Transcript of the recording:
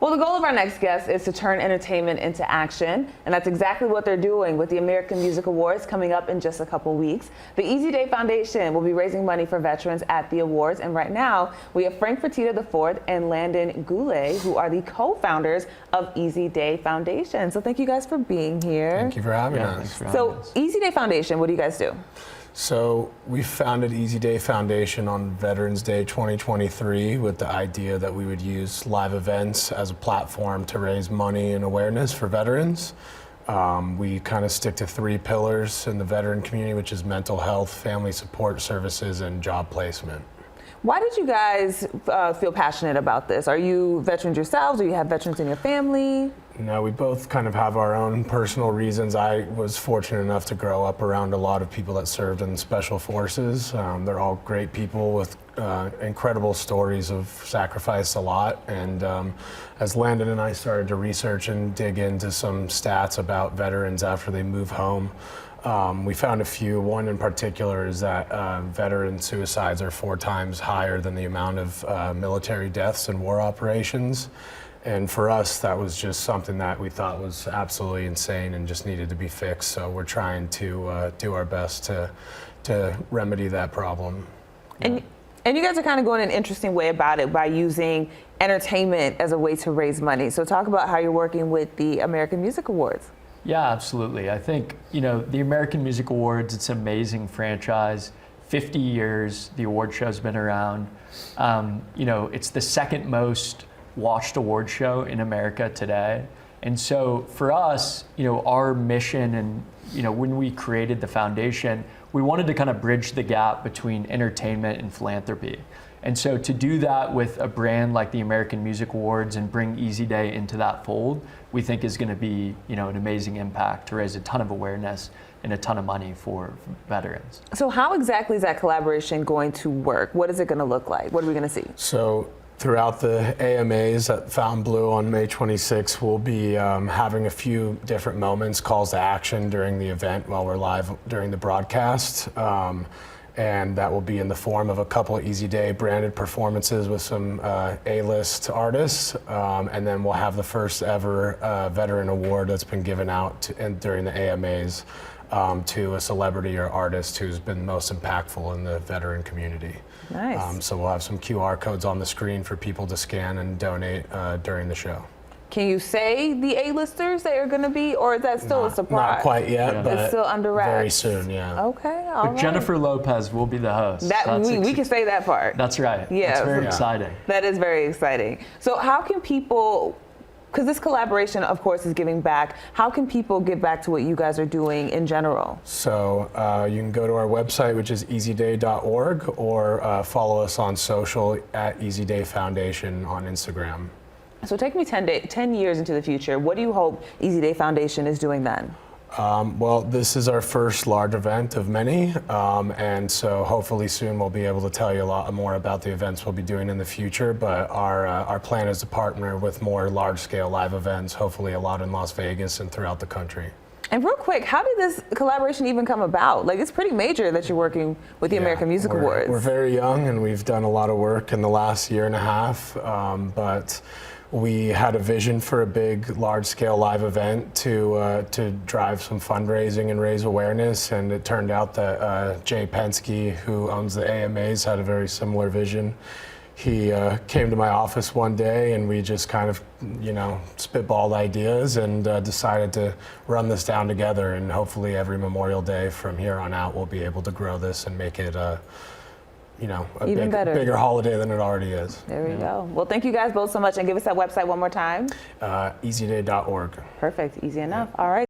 Well, the goal of our next guest is to turn entertainment into action, and that's exactly what they're doing with the American Music Awards coming up in just a couple weeks. The Easy Day Foundation will be raising money for veterans at the awards, and right now we have Frerttita IV and Landon, Gyulay, who are the co-founders of Easy Day Foundation. So thank you guys for being here. Thank you for having us. So Easy Day Foundation, what do you guys do? So we founded Easy Day Foundation on Veterans Day 2023 with the idea that we would use live events as a platform to raise money and awareness for veterans. We kind of stick to three pillars in the veteran community, which is mental health, family support services, and job placement. Why did you guys feel passionate about this? Are you veterans yourselves, or you have veterans in your family? No, we both kind of have our own personal reasons. I was fortunate enough to grow up around a lot of people that served in special forces. They're all great people with incredible stories of sacrifice a lot. And as Landon and I started to research and dig into some stats about veterans after they move home, we found a few. One in particular is that veteran suicides are 4 times higher than the amount of military deaths in war operations. And for us, that was just something that we thought was absolutely insane and just needed to be fixed. So we're trying to do our best to remedy that problem. And you guys are kind of going an interesting way about it by using entertainment as a way to raise money. So talk about how you're working with the American Music Awards. Yeah, absolutely. I think, the American Music Awards, it's an amazing franchise. 50 years, the award show's been around. It's the second most watched award show in America today. And so for us, our mission and, when we created the foundation, we wanted to kind of bridge the gap between entertainment and philanthropy. And so to do that with a brand like the American Music Awards and bring Easy Day into that fold, we think is going to be, an amazing impact to raise a ton of awareness and a ton of money for veterans. So how exactly is that collaboration going to work? What is it going to look like? What are we going to see? So throughout the AMAs at Fountain Blue on May 26th, we'll be having a few different moments, calls to action during the event while we're live during the broadcast. And that will be in the form of a couple of Easy Day branded performances with some A-list artists. And then we'll have the first ever veteran award that's been given out during the AMAs to a celebrity or artist who's been most impactful in the veteran community. Nice. So we'll have some QR codes on the screen for people to scan and donate during the show. Can you say the A-listers that are going to be, or is that still a surprise? Not quite yet, but it's still under wraps. Very soon, yeah. Okay, all right. Jennifer Lopez will be the host. We can say that part. That's right. Yeah. It's very exciting. That is very exciting. So how can people, because this collaboration, of course, is giving back, how can people give back to what you guys are doing in general? So you can go to our website, which is easyday.org, or follow us on social at Easy Day Foundation on Instagram. So take me 10 years into the future. What do you hope Easy Day Foundation is doing then? Well, this is our first large event of many, and so hopefully soon we'll be able to tell you a lot more about the events we'll be doing in the future, but our plan is to partner with more large-scale live events, hopefully a lot in Las Vegas and throughout the country. And real quick, how did this collaboration even come about? Like, it's pretty major that you're working with the American Music Awards. We're very young, and we've done a lot of work in the last year and a half, but we had a vision for a big, large-scale live event to drive some fundraising and raise awareness, and it turned out that Jay Penske, who owns the AMAs, had a very similar vision. He came to my office one day, and we just kind of, spitballed ideas and decided to run this down together, and hopefully every Memorial Day from here on out we'll be able to grow this and make it a bigger holiday than it already is. There we go. Well, thank you guys both so much, and give us that website one more time. Easyday.org. Perfect. Easy enough. All right.